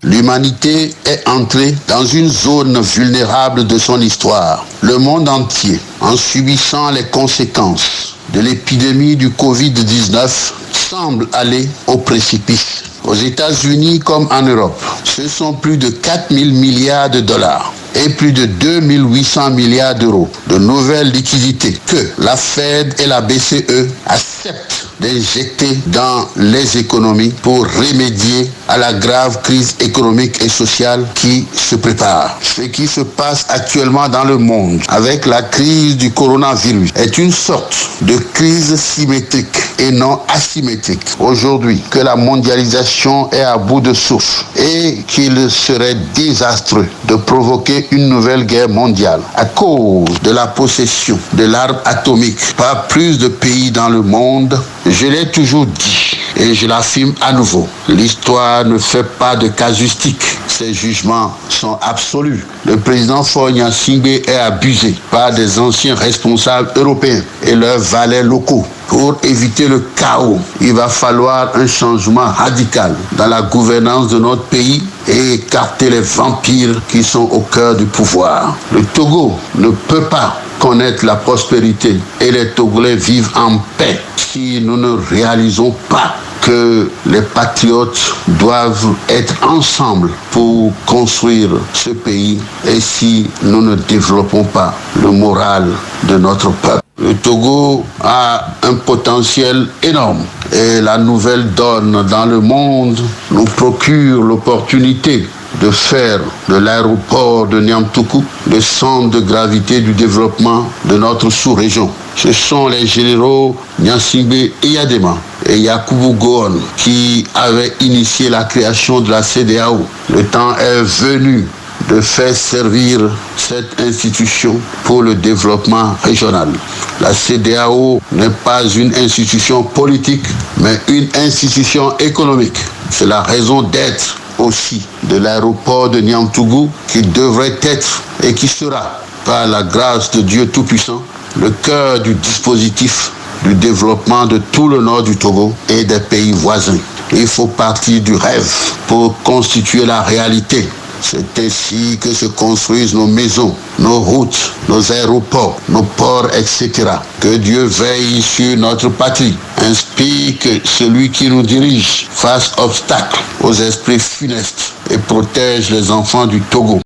L'humanité est entrée dans une zone vulnérable de son histoire. Le monde entier, en subissant les conséquences de l'épidémie du Covid-19, semble aller au précipice. Aux États-Unis comme en Europe, ce sont plus de 4 000 milliards de dollars et plus de 2 800 milliards d'euros de nouvelles liquidités que la Fed et la BCE acceptent d'injecter dans les économies pour remédier à la grave crise économique et sociale qui se prépare. Ce qui se passe actuellement dans le monde avec la crise du coronavirus est une sorte de crise symétrique et non asymétrique. Aujourd'hui, que la mondialisation est à bout de souffle et qu'il serait désastreux de provoquer une nouvelle guerre mondiale à cause de la possession de l'arme atomique par plus de pays dans le monde. Je l'ai toujours dit et je l'affirme à nouveau. L'histoire ne fait pas de casuistique. Ses jugements sont absolus. Le président Faure Gnassingbé est abusé par des anciens responsables européens et leurs valets locaux. Pour éviter le chaos, il va falloir un changement radical dans la gouvernance de notre pays et écarter les vampires qui sont au cœur du pouvoir. Le Togo ne peut pas connaître la prospérité et les Togolais vivent en paix si nous ne réalisons pas que les patriotes doivent être ensemble pour construire ce pays et si nous ne développons pas le moral de notre peuple. Le Togo a un potentiel énorme et la nouvelle donne dans le monde nous procure l'opportunité de faire de l'aéroport de Niamtougou le centre de gravité du développement de notre sous-région. Ce sont les généraux Gnassingbé et Yadema et Yakubu Gowon qui avaient initié la création de la CEDEAO. Le temps est venu de faire servir cette institution pour le développement régional. La CEDEAO n'est pas une institution politique, mais une institution économique. C'est la raison d'être aussi de l'aéroport de Niamtougou qui devrait être et qui sera, par la grâce de Dieu Tout-Puissant, le cœur du dispositif du développement de tout le nord du Togo et des pays voisins. Il faut partir du rêve pour constituer la réalité. C'est ainsi que se construisent nos maisons, nos routes, nos aéroports, nos ports, etc. Que Dieu veille sur notre patrie. Inspire que celui qui nous dirige fasse obstacle aux esprits funestes et protège les enfants du Togo.